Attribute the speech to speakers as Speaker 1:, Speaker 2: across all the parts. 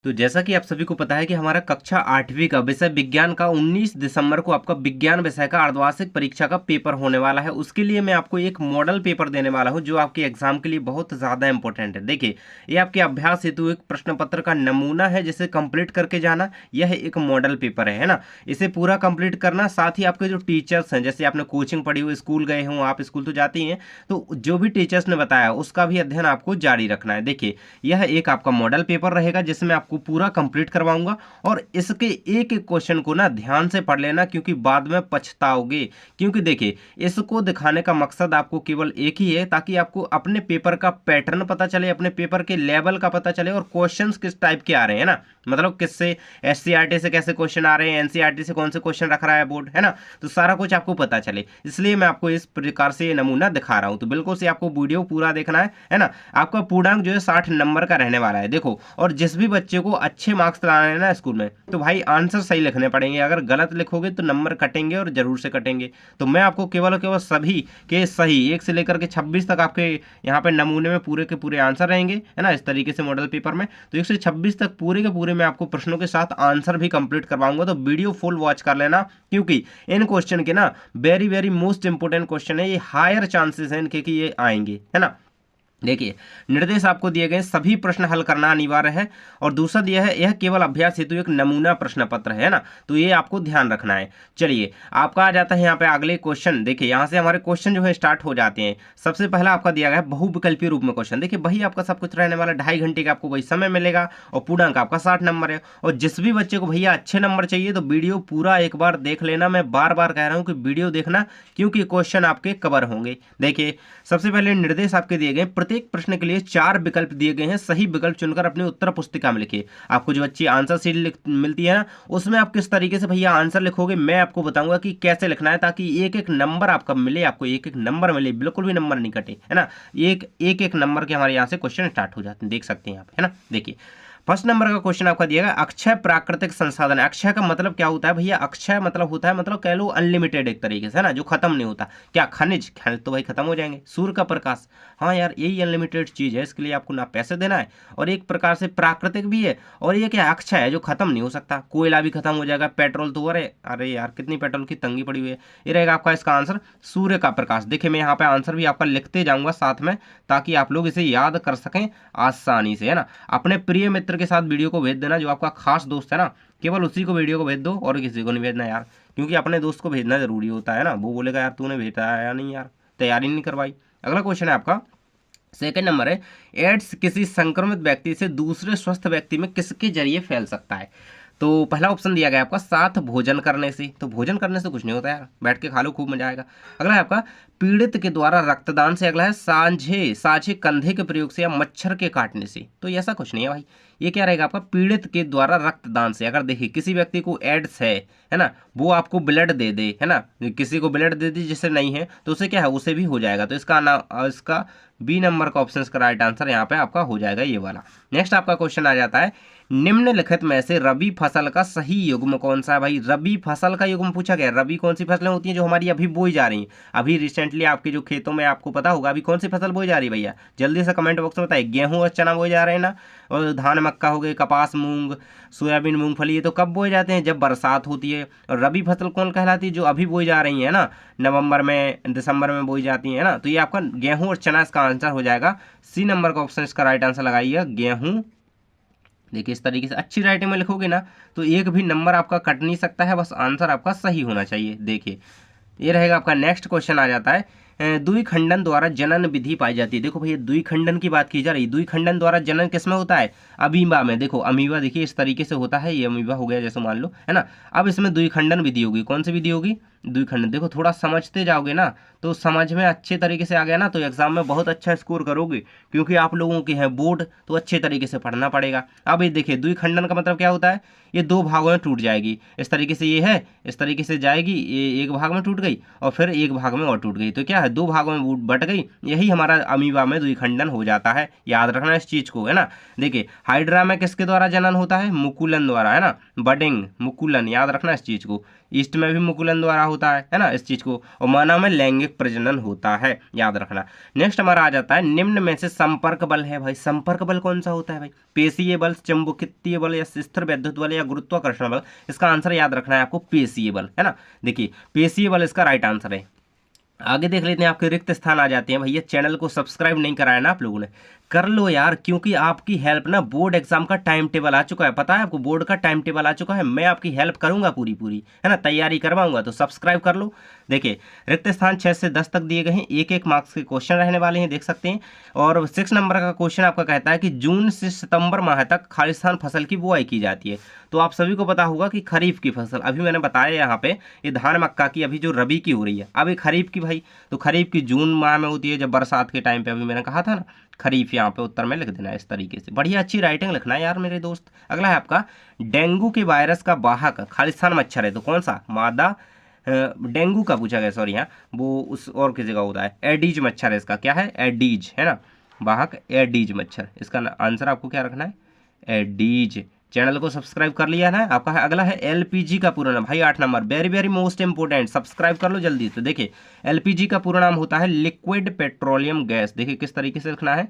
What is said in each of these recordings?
Speaker 1: तो जैसा कि आप सभी को पता है कि हमारा कक्षा 8वीं का विषय विज्ञान का 19 दिसंबर को आपका विज्ञान विषय का अर्धवार्षिक परीक्षा का पेपर होने वाला है। उसके लिए मैं आपको एक मॉडल पेपर देने वाला हूं जो आपके एग्जाम के लिए बहुत ज़्यादा इंपॉर्टेंट है। देखिए, ये आपके अभ्यास हेतु एक प्रश्न पत्र का नमूना है जिसे कंप्लीट करके जाना। यह एक मॉडल पेपर है ना। इसे पूरा कंप्लीट करना, साथ ही आपके जो टीचर्स हैं, जैसे आपने कोचिंग पढ़ी हो, स्कूल गए हों, आप स्कूल तो जाते ही हैं, तो जो भी टीचर्स ने बताया उसका भी अध्ययन आपको जारी रखना है। देखिए, यह एक आपका मॉडल पेपर रहेगा जिसमें आपको पूरा कंप्लीट करवाऊंगा और इसके एक एक क्वेश्चन को ना ध्यान से पढ़ लेना, क्योंकि बाद में पछताओगे। क्योंकि देखिए, इसको दिखाने का मकसद आपको केवल एक ही है, ताकि आपको अपने पेपर का पैटर्न पता चले, अपने पेपर के लेवल का पता चले और क्वेश्चंस किस टाइप के आ रहे हैं ना, मतलब किससे, एससीईआरटी से कैसे क्वेश्चन आ रहे हैं, एनसीईआरटी से कौन से क्वेश्चन रख रहा है बोर्ड, है ना। तो सारा कुछ आपको पता चले, इसलिए मैं आपको इस प्रकार से नमूना दिखा रहा हूं। तो बिल्कुल से आपको वीडियो पूरा देखना है ना। आपका पूर्णांक जो है 60 नंबर का रहने वाला है। देखो, और जिस भी बच्चे को अच्छे मार्क्स लाने हैं ना स्कूल में, तो भाई आंसर सही लिखने पड़ेंगे। अगर गलत लिखोगे तो नंबर कटेंगे और जरूर से कटेंगे। तो मैं आपको केवल और केवल सभी के सही 1 से लेकर के 26 तक आपके यहाँ पे नमूने में पूरे के पूरे आंसर रहेंगे, है ना, इस तरीके से मॉडल पेपर में। तो 1 से 26 तक पूरे के पूरे मैं आपको प्रश्नों के साथ आंसर भी कंप्लीट करवाऊंगा। तो वीडियो फुल वॉच कर लेना, क्योंकि इन क्वेश्चन के ना very very most important question है। ये हायर चांसेस हैं इनके कि ये आएंगे, है ना। देखिए, निर्देश आपको दिए गए, सभी प्रश्न हल करना अनिवार्य है। और दूसरा दिया है, यह केवल अभ्यास हेतु एक नमूना प्रश्न पत्र है ना, तो ये आपको ध्यान रखना है। चलिए, आपका आ जाता है यहाँ पे अगले क्वेश्चन। देखिए, यहाँ से हमारे क्वेश्चन जो है स्टार्ट हो जाते हैं। सबसे पहला आपका दिया गया है बहुविकल्पीय रूप में क्वेश्चन। देखिए, वही आपका सब कुछ रहने वाला, 2.5 घंटे का आपको वही समय मिलेगा और पूर्णांक आपका 60 नंबर है। और जिस भी बच्चे को भैया अच्छे नंबर चाहिए तो वीडियो पूरा एक बार देख लेना। मैं बार बार कह रहा हूँ कि वीडियो देखना, क्योंकि क्वेश्चन आपके कवर होंगे। देखिए, सबसे पहले निर्देश आपके दिए गए, प्रत्येक प्रश्न के लिए 4 विकल्प दिए गए हैं। सही विकल्प चुनकर अपनी उत्तर पुस्तिका में लिखिए। आपको जो अच्छी आंसर शीट मिलती है ना, उसमें आप किस तरीके से भैया आंसर लिखोगे, मैं आपको बताऊंगा कि कैसे लिखना है, ताकि एक एक नंबर आपका मिले, आपको एक एक नंबर मिले, बिल्कुल भी नंबर नहीं कटे, है ना। एक एक नंबर के हमारे यहाँ से क्वेश्चन स्टार्ट हो जाते हैं, देख सकते हैं आप, है ना। देखिए, फर्स्ट नंबर का क्वेश्चन आपका दिया गया, अक्षय प्राकृतिक संसाधन। अक्षय का मतलब क्या होता है भैया? अक्षय मतलब होता है, मतलब कह लो अनलिमिटेड एक तरीके से, है ना, जो खत्म नहीं होता। क्या? खनिज। खनिज तो भाई खत्म हो जाएंगे। सूर्य का प्रकाश, हाँ यार, यही अनलिमिटेड चीज है, इसके लिए आपको ना पैसे देना है, और एक प्रकार से प्राकृतिक भी है। और ये क्या? अक्षय है, जो खत्म नहीं हो सकता। कोयला भी खत्म हो जाएगा, पेट्रोल तो, अरे अरे यार, कितनी पेट्रोल की तंगी पड़ी हुई है। ये रहेगा आपका इसका आंसर, सूर्य का प्रकाश। देखिए, मैं यहाँ पे आंसर भी आपका लिखते जाऊंगा साथ में, ताकि आप लोग इसे याद कर सकें आसानी से, है ना। अपने प्रिय मित्र के साथ वीडियो को भेज देना, जो आपका खास दोस्त है ना, केवल उसी को वीडियो को भेज दो और किसी को नहीं भेजना यार, क्योंकि अपने दोस्त को भेजना जरूरी होता है ना। वो बोलेगा यार तूने भेजा है या नहीं, यार तैयारी नहीं करवाई। अगला क्वेश्चन है आपका, सेकंड नंबर है, एड्स किसी संक्रमित व्यक्ति से दूसरे स्वस्थ व्यक्ति में किसके जरिए फैल सकता है? तो पहला ऑप्शन दिया गया आपका, साथ भोजन करने से। तो भोजन करने से कुछ नहीं होता यार, बैठ के खा लो, खूब मजा आएगा। अगला है आपका, पीड़ित के द्वारा रक्तदान से। अगला है, साझे साझे कंधे के प्रयोग से या मच्छर के काटने से। तो ऐसा कुछ नहीं है भाई, ये क्या रहेगा आपका, पीड़ित के द्वारा रक्तदान से। अगर देखिए किसी व्यक्ति को एड्स है ना, वो आपको ब्लड दे दे, है ना, किसी को ब्लड दे दी जिसे नहीं है, तो उसे क्या है, उसे भी हो जाएगा। तो इसका बी नंबर का ऑप्शन का राइट आंसर यहाँ पे आपका हो जाएगा, ये वाला। नेक्स्ट आपका क्वेश्चन आ जाता है, निम्नलिखित में से रबी फसल का सही युग्म कौन सा है? भाई, रबी फसल का युग्म पूछा गया। रबी कौन सी फसलें होती हैं जो हमारी अभी बोई जा रही हैं? अभी रिसेंटली आपके जो खेतों में, आपको पता होगा अभी कौन सी फसल बोई जा रही है भैया? जल्दी से कमेंट बॉक्स में बताइए। गेहूं और चना बोए जा रहे हैं ना, और धान मक्का हो गए, कपास मूंग सोयाबीन मूंगफली, ये तो कब बोए जाते हैं? जब बरसात होती है। और रबी फसल कौन कहलाती है? जो अभी बोई जा रही है ना, नवंबर में दिसंबर में बोई जाती है ना। तो ये आपका गेहूं और चना इसका आंसर हो जाएगा। सी नंबर का ऑप्शन इसका राइट आंसर लगाइएगा, गेहूं। देखिए, इस तरीके से अच्छी राइटिंग में लिखोगे ना, तो एक भी नंबर आपका कट नहीं सकता है, बस आंसर आपका सही होना चाहिए। देखिए, ये रहेगा आपका। नेक्स्ट क्वेश्चन आ जाता है, द्विखंडन द्वारा जनन विधि पाई जाती है। देखो भैया, द्विखंडन की बात की जा रही। द्विखंडन द्वारा जनन किसमें होता है? अमीबा में। देखो, अमीबा देखिए इस तरीके से होता है, ये अमीबा हो गया जैसे मान लो, है ना। अब इसमें द्विखंडन विधि होगी। कौन सी विधि होगी? द्विखंडन। देखो, थोड़ा समझते जाओगे ना, तो समझ में अच्छे तरीके से आ गया ना, तो एग्जाम में बहुत अच्छा स्कोर करोगे, क्योंकि आप लोगों के हैं बोर्ड, तो अच्छे तरीके से पढ़ना पड़ेगा। अब ये देखिए, द्विखंडन का मतलब क्या होता है? ये 2 भागों में टूट जाएगी। इस तरीके से ये है, इस तरीके से जाएगी, ये एक भाग में टूट गई और फिर एक भाग में और टूट गई। तो क्या है, है, 2 भागों में बट गई, यही हमारा अमीबा में द्विखंडन हो जाता है। याद रखना इस चीज को, है ना। देखिए हाइड्रा में किसके द्वारा जनन होता है, मुकुलन द्वारा, है ना, बडिंग मुकुलन, याद रखना इस चीज को। ईस्ट में भी मुकुलन द्वारा होता है ना, इस चीज को। और मानव में लैंगिक प्रजनन होता है, याद रखना। नेक्स्ट हमारा आ जाता है निम्न में से संपर्क बल है भाई, संपर्क बल कौन सा होता है भाई, पेशीय बल, चुंबकीय बल या स्थिर विद्युत बल या गुरुत्वाकर्षण बल। इसका आंसर याद रखना है आपको पेशीय बल, है ना। देखिए पेशीय बल इसका राइट आंसर है। आगे देख लेते हैं, आपके रिक्त स्थान आ जाते हैं भैया। चैनल को सब्सक्राइब नहीं कराया ना आप लोगों ने, कर लो यार, क्योंकि आपकी हेल्प ना, बोर्ड एग्जाम का टाइम टेबल आ चुका है, पता है आपको, बोर्ड का टाइम टेबल आ चुका है, मैं आपकी हेल्प करूंगा पूरी पूरी, है ना, तैयारी करवाऊंगा, तो सब्सक्राइब कर लो। देखिए रिक्त स्थान 6 से 10 तक दिए गए हैं, 1-1 मार्क्स के क्वेश्चन रहने वाले हैं, देख सकते हैं। और 6 नंबर का क्वेश्चन आपका कहता है कि जून से सितंबर माह तक खाली स्थान फसल की बुआई की जाती है। तो आप सभी को पता होगा कि खरीफ की फसल, अभी मैंने बताया यहाँ पे, ये धान मक्का की अभी जो रबी की हो रही है, अब ये खरीफ की भाई, तो खरीफ की जून माह में होती है, जब बरसात के टाइम पे, अभी मैंने कहा था ना, खरीफ यहाँ पे उत्तर में लिख देना है इस तरीके से, बढ़िया अच्छी राइटिंग लिखना है यार मेरे दोस्त। अगला है आपका डेंगू के वायरस का वाहक खालिस्तान मच्छर है, तो कौन सा, मादा डेंगू का पूछा गया, सॉरी, यहाँ वो उस और किसी का होता है, एडीज मच्छर है इसका, क्या है, एडीज, है ना, वाहक एडीज मच्छर, इसका आंसर आपको क्या रखना है, एडीज। चैनल को सब्सक्राइब कर लिया ना आपका है। अगला है एलपीजी का पूरा नाम भाई, 8 number, very very most important, subscribe कर लो जल्दी। तो देखिए एलपीजी का पूरा नाम होता है लिक्विड पेट्रोलियम गैस, देखिए किस तरीके से लिखना है,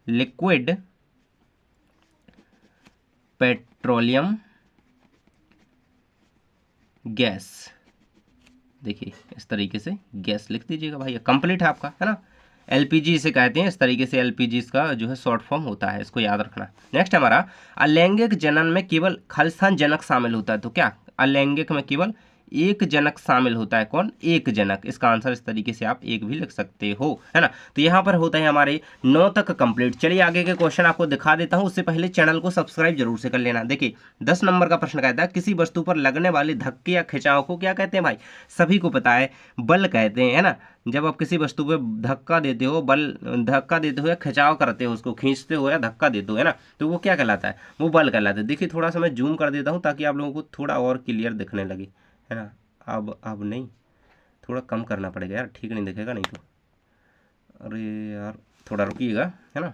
Speaker 1: लिक्विड पेट्रोलियम गैस, देखिए इस तरीके से गैस लिख दीजिएगा भाई, कंप्लीट है आपका, है ना। एलपीजी इसे कहते हैं, इस तरीके से एलपीजी इसका जो है शॉर्ट फॉर्म होता है, इसको याद रखना। नेक्स्ट हमारा अलैंगिक जनन में केवल खालिस्तान जनक शामिल होता है, तो क्या अलैंगिक में केवल एक जनक शामिल होता है, कौन, एक जनक। इसका आंसर इस तरीके से आप एक भी लिख सकते हो, है ना। तो यहाँ पर होता है हमारे 9 तक कंप्लीट। चलिए आगे के क्वेश्चन आपको दिखा देता हूँ, उससे पहले चैनल को सब्सक्राइब जरूर से कर लेना। देखिए 10 नंबर का प्रश्न कहता है किसी वस्तु पर लगने वाले धक्के या खिंचाव को क्या कहते हैं भाई, सभी को पता है, बल कहते हैं, है ना। जब आप किसी वस्तु पे धक्का देते हो, बल धक्का देते हो या खिंचाव करते हो, उसको खींचते हो या धक्का देते हो, है ना, तो वो क्या कहलाता है, वो बल कहलाता है। देखिए थोड़ा सा मैं जूम कर देता हूँ ताकि आप लोगों को थोड़ा और क्लियर दिखने लगे, है ना। अब नहीं, थोड़ा कम करना पड़ेगा यार, ठीक नहीं दिखेगा नहीं तो, अरे यार थोड़ा रुकिएगा, है ना।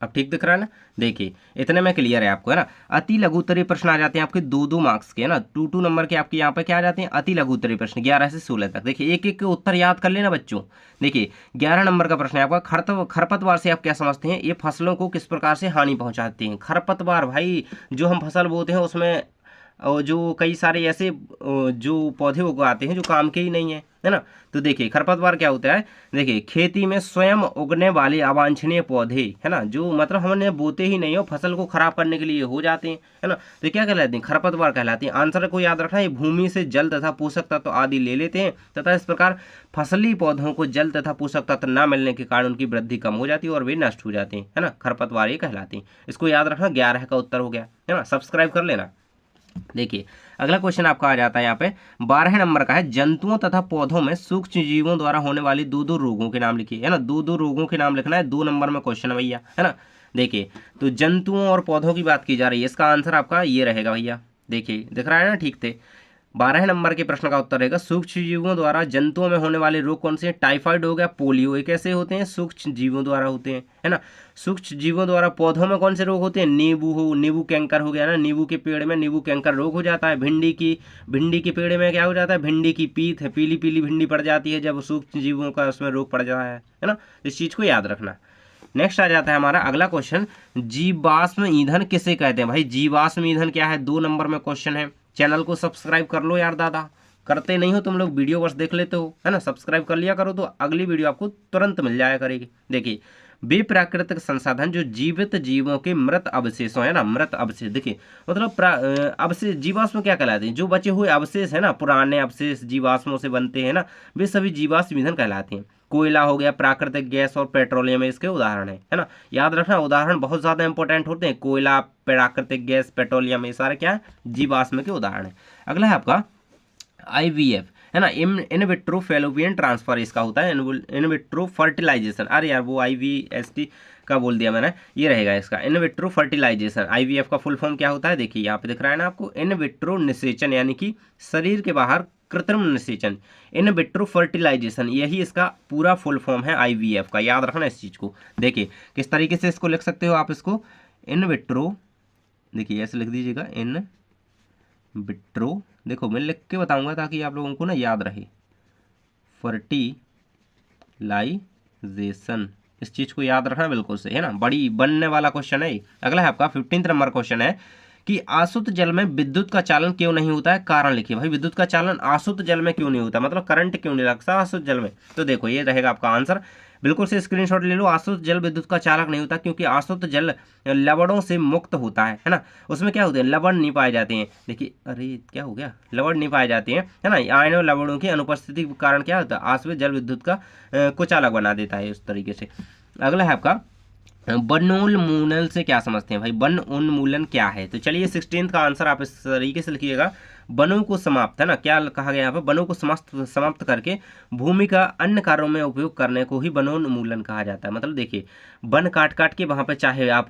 Speaker 1: अब ठीक दिख रहा है ना, देखिए इतने में क्लियर है आपको, है ना। अति लघुत्तरीय प्रश्न आ जाते हैं आपके 2-2 मार्क्स के, है ना, 2-2 नंबर के आपके यहाँ पे क्या आ जाते हैं, अति लघुत्तरीय प्रश्न 11 से 16 तक। देखिए एक एक के उत्तर याद कर लेना बच्चों। देखिए 11 नंबर का प्रश्न है आपका, खरपतवार से आप क्या समझते हैं, ये फसलों को किस प्रकार से हानि पहुंचाते हैं। खरपतवार भाई, जो हम फसल बोते हैं उसमें और जो कई सारे ऐसे जो पौधे उगाते हैं जो काम के ही नहीं है ना। तो देखिए खरपतवार क्या होता है, देखिए खेती में स्वयं उगने वाले अवांछनीय पौधे, है ना, जो मतलब हमने बोते ही नहीं हो, फसल को खराब करने के लिए हो जाते हैं, है ना, तो क्या कहलाते हैं, खरपतवार कहलाते हैं। आंसर को याद रखना, ये भूमि से जल तथा पोषक तत्व आदि ले लेते हैं तथा इस प्रकार फसली पौधों को जल तथा पोषक तत्व न मिलने के कारण उनकी वृद्धि कम हो जाती है और वे नष्ट हो जाते हैं, है ना, खरपतवार ये कहलाते हैं। इसको याद रखना, 11 का उत्तर हो गया, है ना, सब्सक्राइब कर लेना। देखिए अगला क्वेश्चन आपका आ जाता है यहाँ पे 12 नंबर का है, जंतुओं तथा पौधों में सूक्ष्म जीवों द्वारा होने वाली 2-2 रोगों के नाम लिखिए, है ना, 2-2 रोगों के नाम लिखना है, 2 नंबर में क्वेश्चन है भैया, है ना। देखिए तो जंतुओं और पौधों की बात की जा रही है, इसका आंसर आपका ये रहेगा भैया, देखिए दिख रहा है ना, ठीक थे। 12 नंबर के प्रश्न का उत्तर रहेगा सूक्ष्म जीवों द्वारा जंतुओं में होने वाले रोग कौन से हैं, टाइफाइड हो गया, पोलियो, ये कैसे होते हैं, सूक्ष्म जीवों द्वारा होते हैं, है ना। सूक्ष्म जीवों द्वारा पौधों में कौन से रोग होते हैं, नींबू कैंकर हो गया ना, नींबू के पेड़ में नींबू कैंकर रोग हो जाता है। भिंडी के पेड़ में क्या हो जाता है, भिंडी की पीत है, पीली पीली भिंडी पड़ जाती है जब सूक्ष्म जीवों का उसमें रोग पड़ जाता है ना। इस चीज को याद रखना। नेक्स्ट आ जाता है हमारा अगला क्वेश्चन, जीवाश्म ईंधन किसे कहते हैं भाई, जीवाश्म ईंधन क्या है, 2 नंबर में क्वेश्चन है। चैनल को सब्सक्राइब कर लो यार दादा, करते नहीं हो तुम लोग, वीडियो बस देख लेते हो, है ना, सब्सक्राइब कर लिया करो तो अगली वीडियो आपको तुरंत मिल जाया करेगी। देखिए वे प्राकृतिक संसाधन जो जीवित जीवों के मृत अवशेषों, है ना, मृत अवशेष, देखिए मतलब अवशेष जीवाश्म क्या कहलाते हैं, जो बचे हुए अवशेष है ना, पुराने अवशेष जीवाश्मों से बनते हैं ना, वे सभी जीवाश्म ईंधन कहलाते हैं। कोयला हो गया, प्राकृतिक गैस और पेट्रोलियम इसके उदाहरण है ना, याद रखना उदाहरण बहुत ज्यादा इंपॉर्टेंट होते हैं। कोयला, प्राकृतिक गैस, पेट्रोलियम, ये सारे क्या है, जीवाश्म के उदाहरण है। अगला है आपका IVF, है ना, इन विट्रो फैलोपियन ट्रांसफर इसका होता है, इन विट्रो फर्टिलाइजेशन, अरे यार वो IVST का बोल दिया मैंने, ये रहेगा इसका इन विट्रो फर्टिलाइजेशन। IVF का फुल फॉर्म क्या होता है, देखिए यहाँ पे दिख रहा है ना आपको, इन विट्रो निषेचन, यानी कि शरीर के बाहर कृत्रिम निषेचन, इन विट्रो फर्टिलाइजेशन, यही इसका पूरा फुल फॉर्म है IVF का। याद रखना इस चीज़ को। देखिए किस तरीके से इसको लिख सकते हो आप, इसको इन विट्रो, देखिए ऐसे लिख दीजिएगा इन विट्रो, देखो मैं लिख के बताऊंगा ताकि आप लोगों को ना याद रहे, फर्टिलाइजेशन, इस चीज़ को याद रखना बिल्कुल से, है ना, बड़ी बनने वाला क्वेश्चन है। अगला है आपका 15 नंबर क्वेश्चन है कि आसुत जल में विद्युत का चालन क्यों नहीं होता है, कारण लिखिए। भाई विद्युत का चालन आसुत जल में क्यों नहीं होता, मतलब करंट क्यों नहीं लगता आसुत जल में, तो देखो ये रहेगा आपका आंसर। बिल्कुल से स्क्रीनशॉट ले लो। आसुत जल विद्युत का चालक नहीं होता क्योंकि आसुत जल लवणों से मुक्त होता है ना, उसमें क्या होते हैं, लवण नहीं पाए जाते हैं। देखिए अरे क्या हो गया, लवण नहीं पाए जाते हैं, है ना, आयन और लवणों की अनुपस्थिति के कारण क्या होता है, आसुत जल विद्युत का को चालक बना देता है उस तरीके से। अगला है आपका वनोन्मूलन से क्या समझते हैं। भाई वन उन्मूलन क्या है, तो चलिए 16 का आंसर आप इस तरीके से लिखिएगा, वनों को समाप्त, है ना, क्या कहा गया यहाँ पे, वनों को समाप्त करके भूमि का अन्य कार्यों में उपयोग करने को ही वनोन्मूलन कहा जाता है। मतलब देखिए वन काट काट के वहाँ पे चाहे आप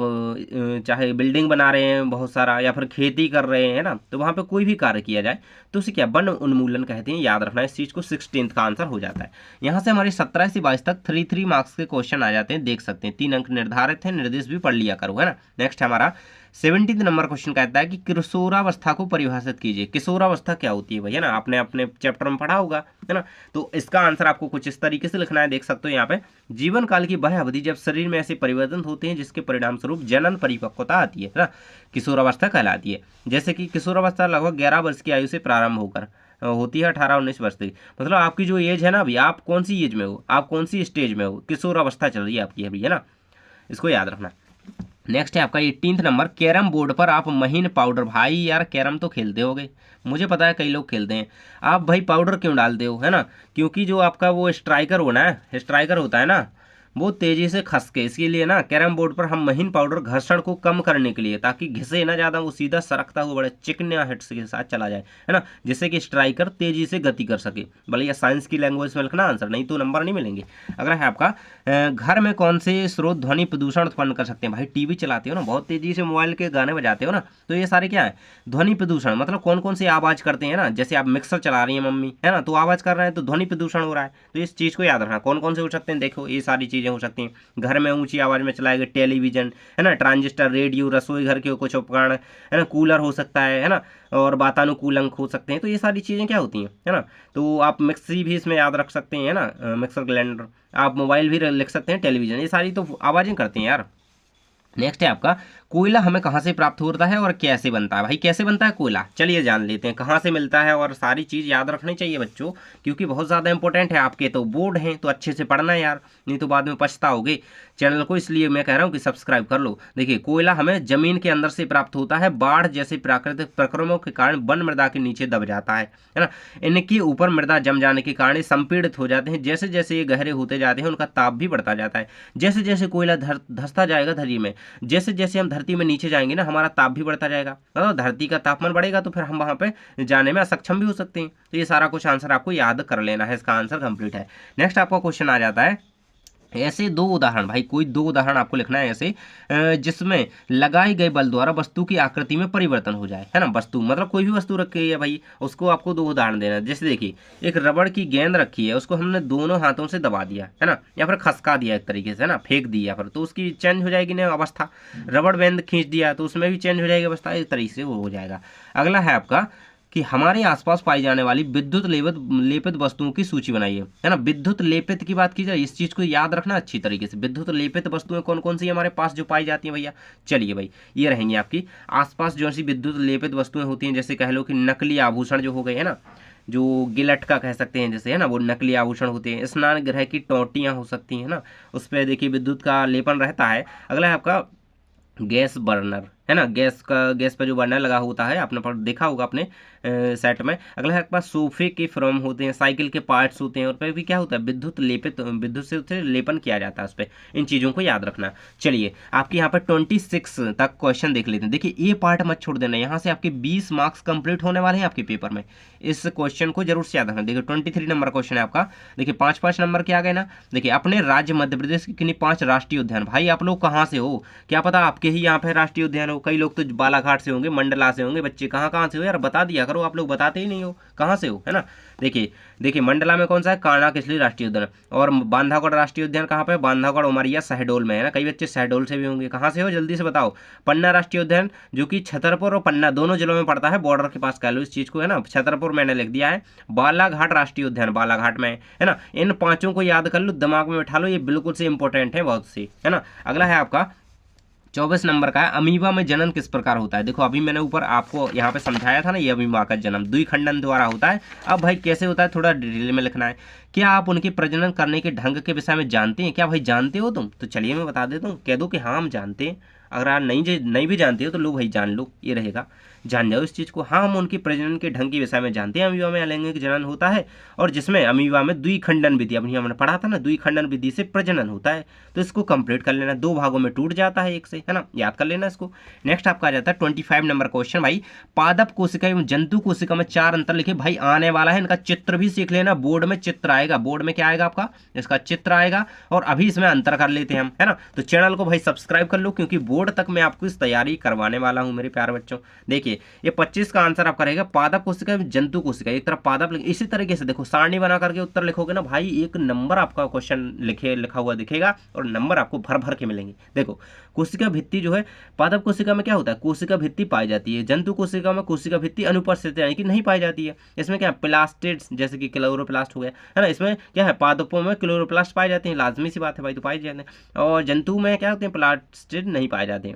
Speaker 1: चाहे बिल्डिंग बना रहे हैं बहुत सारा, या फिर खेती कर रहे हैं ना, तो वहाँ पे कोई भी कार्य किया जाए तो उसे क्या वन उन्मूलन कहते हैं। याद रखना इस चीज़ को, 16 का आंसर हो जाता है। यहाँ से हमारे 17 से 22 तक 3 मार्क्स के क्वेश्चन आ जाते हैं, देख सकते हैं, 3 अंक निर्धारित है, निर्देश भी पढ़ लिया करो, है ना। नेक्स्ट हमारा 17 नंबर क्वेश्चन कहता है कि किशोरावस्था को परिभाषित कीजिए। किशोरावस्था क्या होती है भैया ना, आपने अपने चैप्टर में पढ़ा होगा, है ना, तो इसका आंसर आपको कुछ इस तरीके से लिखना है, देख सकते हो यहाँ पे, जीवन काल की वह अवधि जब शरीर में ऐसे परिवर्तन होते हैं जिसके परिणाम स्वरूप जनन परिपक्वता आती है ना, किशोरावस्था कहलाती है। जैसे कि किशोरावस्था लगभग 11 वर्ष की आयु से प्रारंभ होकर होती है 18-19 वर्ष तक। मतलब आपकी जो एज है ना अभी, आप कौन सी एज में हो, आप कौन सी स्टेज में हो, किशोरावस्था चल रही है आपकी अभी, है ना, इसको याद रखना। नेक्स्ट है आपका 18 नंबर, कैरम बोर्ड पर आप महीन पाउडर, भाई यार कैरम तो खेलते होगे, मुझे पता है कई लोग खेलते हैं, आप भाई पाउडर क्यों डालते हो, है ना, क्योंकि जो आपका वो स्ट्राइकर होता है ना, वो तेजी से खसके, इसके लिए ना कैरम बोर्ड पर हम महीन पाउडर घर्षण को कम करने के लिए, ताकि घिसे ना ज़्यादा, वो सीधा सरकता हुआ बड़े चिकने हिट्स के साथ चला जाए, है ना, जिससे कि स्ट्राइकर तेजी से गति कर सके। भले ये साइंस की लैंग्वेज में लिखना आंसर, नहीं तो नंबर नहीं मिलेंगे। अगर है आपका घर में कौन से स्रोत ध्वनि प्रदूषण उत्पन्न कर सकते हैं। भाई टीवी चलाते हो ना, बहुत तेजी से मोबाइल के गाने बजाते हो ना, तो ये सारे क्या है, ध्वनि प्रदूषण, मतलब कौन कौन से आवाज़ करते हैं ना, जैसे आप मिक्सर चला रही हैं मम्मी, है ना, तो आवाज़ कर रहे हैं तो ध्वनि प्रदूषण हो रहा है, तो इस चीज़ को याद रखना, कौन कौन से हो सकते हैं, देखो ये सारी चीज़ें हो सकती हैं। घर में ऊंची आवाज़ में चलाए गए टेलीविजन, है ना, ट्रांजिस्टर, रेडियो, रसोई घर के कुछ उपकरण, है ना, कूलर हो सकता है ना, और वातानुकूलक हो सकते हैं, तो ये सारी चीज़ें क्या होती हैं, है ना, तो आप मिक्सी भी इसमें याद रख सकते हैं, है ना, मिक्सर ग्राइंडर, आप मोबाइल भी लिख सकते हैं, टेलीविज़न, ये सारी तो आवाज़ें करती हैं यार। नेक्स्ट है आपका कोयला हमें कहाँ से प्राप्त होता है और कैसे बनता है। भाई कैसे बनता है कोयला, चलिए जान लेते हैं, कहाँ से मिलता है, और सारी चीज़ याद रखनी चाहिए बच्चों, क्योंकि बहुत ज़्यादा इंपॉर्टेंट है। आपके तो बोर्ड हैं तो अच्छे से पढ़ना है यार, नहीं तो बाद में पछताओगे चैनल को, इसलिए मैं कह रहा हूँ कि सब्सक्राइब कर लो। देखिए कोयला हमें जमीन के अंदर से प्राप्त होता है, बाढ़ जैसे प्राकृतिक प्रक्रमों के कारण वन मृदा के नीचे दब जाता है ना, इनके ऊपर मृदा जम जाने के कारण संपीड़ित हो जाते हैं। जैसे जैसे ये गहरे होते जाते हैं उनका ताप भी बढ़ता जाता है। जैसे जैसे कोयला धंसता जाएगा धरती में, जैसे जैसे हम धरती में नीचे जाएंगे ना, हमारा ताप भी बढ़ता जाएगा, मतलब धरती का तापमान बढ़ेगा तो फिर हम वहाँ पे जाने में असक्षम भी हो सकते हैं। तो ये सारा कुछ आंसर आपको याद कर लेना है, इसका आंसर कंप्लीट है। नेक्स्ट आपका क्वेश्चन आ जाता है ऐसे 2 उदाहरण, भाई कोई 2 उदाहरण आपको लिखना है ऐसे जिसमें लगाए गए बल द्वारा वस्तु की आकृति में परिवर्तन हो जाए, है ना, वस्तु मतलब कोई भी वस्तु रखी है भाई, उसको आपको 2 उदाहरण देना है। जैसे देखिए एक रबड़ की गेंद रखी है, उसको हमने दोनों हाथों से दबा दिया, है ना, या फिर खसका दिया एक तरीके से, है ना, फेंक दिया फिर, तो उसकी चेंज हो जाएगी ना अवस्था। रबड़ बैंड खींच दिया तो उसमें भी चेंज हो जाएगी अवस्था, एक तरीके से वो हो जाएगा। अगला है आपका कि हमारे आसपास पाई जाने वाली विद्युत लेपित वस्तुओं की सूची बनाइए, है ना। विद्युत लेपित की बात की जाए, इस चीज़ को याद रखना अच्छी तरीके से। विद्युत लेपित वस्तुएं कौन कौन सी हमारे पास जो पाई जाती हैं भैया, चलिए भाई ये रहेंगी आपकी आसपास जो सी विद्युत लेपित वस्तुएं होती हैं, जैसे कह लो कि नकली आभूषण जो हो गए, है ना, जो गिलट का कह सकते हैं जैसे, है ना, वो नकली आभूषण होते हैं। स्नान गृह की टोंटियाँ हो सकती हैं ना, उस पर देखिए विद्युत का लेपन रहता है। अगला है आपका गैस बर्नर, है ना, गैस पे जो बर्नर लगा होता है, आपने पर देखा होगा अपने सेट में। अगला है आपके पास सोफे के फ्रेम होते हैं, साइकिल के पार्ट्स होते हैं, और पे भी क्या होता है विद्युत से लेपन किया जाता है उस पर। इन चीज़ों को याद रखना। चलिए आपके यहाँ पर 26 तक क्वेश्चन देख लेते हैं। देखिए ये पार्ट मत छोड़ देना, यहाँ से आपके 20 मार्क्स कंप्लीट होने वाले हैं आपके पेपर में, इस क्वेश्चन को जरूर से याद रखना। देखिए 23 नंबर क्वेश्चन है आपका, देखिए 5-5 नंबर के आ गए ना। देखिए अपने राज्य मध्य प्रदेश के किन्हीं 5 राष्ट्रीय उद्यान, भाई आप लोग कहाँ से हो, क्या पता आपके ही यहाँ पे राष्ट्रीय उद्यान हो, कई लोग तो बालाघाट से होंगे, मंडला से होंगे, बच्चे कहाँ से हो यार, बता दिया करो, आप लोग बताते ही नहीं हो कहाँ से हो, है ना। देखिए मंडला में कौन सा है, कान्हा किसली राष्ट्रीय उद्यान, और बांधागढ़ राष्ट्रीय उद्यान कहाँ पे, बांधागढ़ उमरिया शहडोल में, है ना। कई बच्चे शहडोल से भी होंगे, कहाँ से हो जल्दी से बताओ। पन्ना राष्ट्रीय उद्यान जो कि छतरपुर और पन्ना दोनों जिलों में पड़ता है, बॉर्डर के पास कह लो इस चीज को, है ना। छतरपुर मैंने लिख दिया है। बालाघाट राष्ट्रीय उद्यान बालाघाट में है ना। इन पांचों को याद कर लो, दिमाग में बैठा लो, ये बिल्कुल से इंपॉर्टेंट है बहुत सी, है ना। अगला है आपका 24 नंबर का है, अमीबा में जनन किस प्रकार होता है। देखो अभी मैंने ऊपर आपको यहाँ पे समझाया था ना, ये अमीबा का जन्म द्विखंडन द्वारा होता है। अब भाई कैसे होता है थोड़ा डिटेल में लिखना है। क्या आप उनके प्रजनन करने के ढंग के विषय में जानते हैं, क्या भाई जानते हो तुम, तो चलिए मैं बता देता हूँ, कह दो कि हाँ हम जानते हैं। अगर आप नहीं भी जानते हो तो लो भाई जान लो, ये रहेगा, जान जाओ इस चीज़ को। हाँ हम उनकी प्रजनन के ढंग के विषय में जानते हैं। अमीबा में अलैंगिक जनन होता है, और जिसमें अमीबा में द्विखंडन विधि, अभी हमने पढ़ा था ना, द्विखंडन विधि से प्रजनन होता है। तो इसको कंप्लीट कर लेना, 2 भागों में टूट जाता है एक से, है ना, याद कर लेना इसको। नेक्स्ट आपका आ जाता है 25 नंबर क्वेश्चन भाई, पादप कोशिका एवं जंतु कोशिका में 4 अंतर लिखे। भाई आने वाला है, इनका चित्र भी सीख लेना, बोर्ड में चित्र आएगा, बोर्ड में क्या आएगा आपका, इसका चित्र आएगा, और अभी इसमें अंतर कर लेते हैं हम, है ना। तो चैनल को भाई सब्सक्राइब कर लो, क्योंकि बोर्ड तक मैं आपको इस तैयारी करवाने वाला हूँ मेरे प्यारे बच्चों। देखिए ये 25 का आंसर आपका रहेगा पादप कोशिका जंतु कोशिका, एक तरफ पादप। इसी तरीके से देखो सारणी बना करके उत्तर लिखोगे ना भाई, एक नंबर आपका क्वेश्चन लिखा हुआ दिखेगा, और नंबर आपको भर भर के मिलेंगे। देखो कोशिका भित्ति जो है, पादप कोशिका में क्या होता है, कोशिका भित्ति पाई जाती है। जंतु कोशिका में कोशिका भित्ति अनुपस्थित यानी कि नहीं पाई जाती है। इसमें क्या है, प्लास्टिड्स जैसे कि क्लोरोप्लास्ट हो गया, है ना। इसमें क्या है, पादपों में क्लोरोप्लास्ट पाए जाते हैं, लाजमी सी बात है भाई, तो पाए जाते हैं। और जंतु में क्या होते हैं, प्लास्टिड नहीं पाए जाते हैं।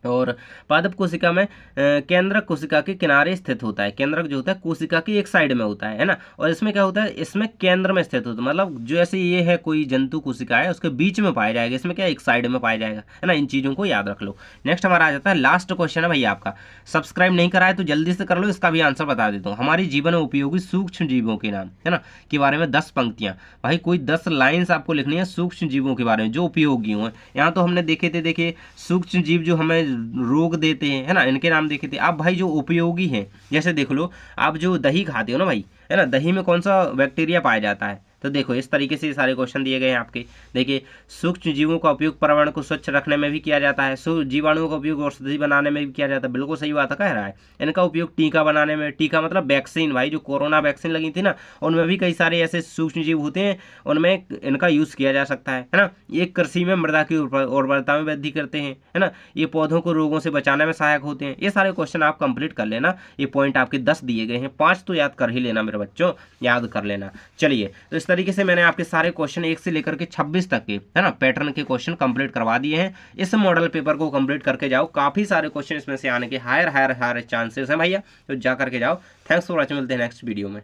Speaker 1: और पादप कोशिका में केंद्रक कोशिका के किनारे स्थित होता है। केंद्रक जो होता है कोशिका की एक साइड में होता है ना। और इसमें क्या होता है, इसमें केंद्र में स्थित होता है, मतलब जो ऐसे ये है कोई जंतु कोशिका है उसके बीच में पाया जाएगा, इसमें क्या एक साइड में पाया जाएगा, है ना। इन चीज़ों को याद रख लो। नेक्स्ट हमारा आ जाता है लास्ट क्वेश्चन है भाई आपका, सब्सक्राइब नहीं करा है तो जल्दी से कर लो, इसका भी आंसर बता देता हूँ। हमारे जीवन में उपयोगी सूक्ष्म जीवों के नाम, है ना, के बारे में 10 पंक्तियाँ। भाई कोई 10 लाइन्स आपको लिखनी है सूक्ष्म जीवों के बारे में जो उपयोगी हो। यहाँ तो हमने देखे थे, देखिए सूक्ष्म जीव जो हमें रोग देते हैं, है ना, इनके नाम देखे थे। आप भाई जो उपयोगी हैं, जैसे देख लो आप जो दही खाते हो ना भाई, है ना, दही में कौन सा बैक्टीरिया पाया जाता है, तो देखो इस तरीके से सारे क्वेश्चन दिए गए हैं आपके। देखिए सूक्ष्म जीवों का उपयोग पर्यावरण को स्वच्छ रखने में भी किया जाता है, जीवाणुओं का उपयोग औषधि बनाने में भी किया जाता है, बिल्कुल सही बात कह रहा है। इनका उपयोग टीका बनाने में, टीका मतलब वैक्सीन, भाई जो कोरोना वैक्सीन लगी थी ना, उनमें भी कई सारे ऐसे सूक्ष्म जीव होते हैं, उनमें इनका यूज़ किया जा सकता है ना। ये कृषि में मृदा की उर्वरता में वृद्धि करते हैं, है ना। ये पौधों को रोगों से बचाने में सहायक होते हैं। ये सारे क्वेश्चन आप कंप्लीट कर लेना। ये पॉइंट आपके 10 दिए गए हैं, 5 तो याद कर ही लेना मेरे बच्चों, याद कर लेना। चलिए तो इस तरीके से मैंने आपके सारे क्वेश्चन 1 से लेकर के 26 तक के, है ना, पैटर्न के क्वेश्चन कंप्लीट करवा दिए हैं। इस मॉडल पेपर को कंप्लीट करके जाओ, काफी सारे क्वेश्चन इसमें से आने के हायर चांसेस हैं भैया, तो जा करके जाओ। थैंक्स फॉर वॉचिंग, मिलते हैं नेक्स्ट वीडियो में।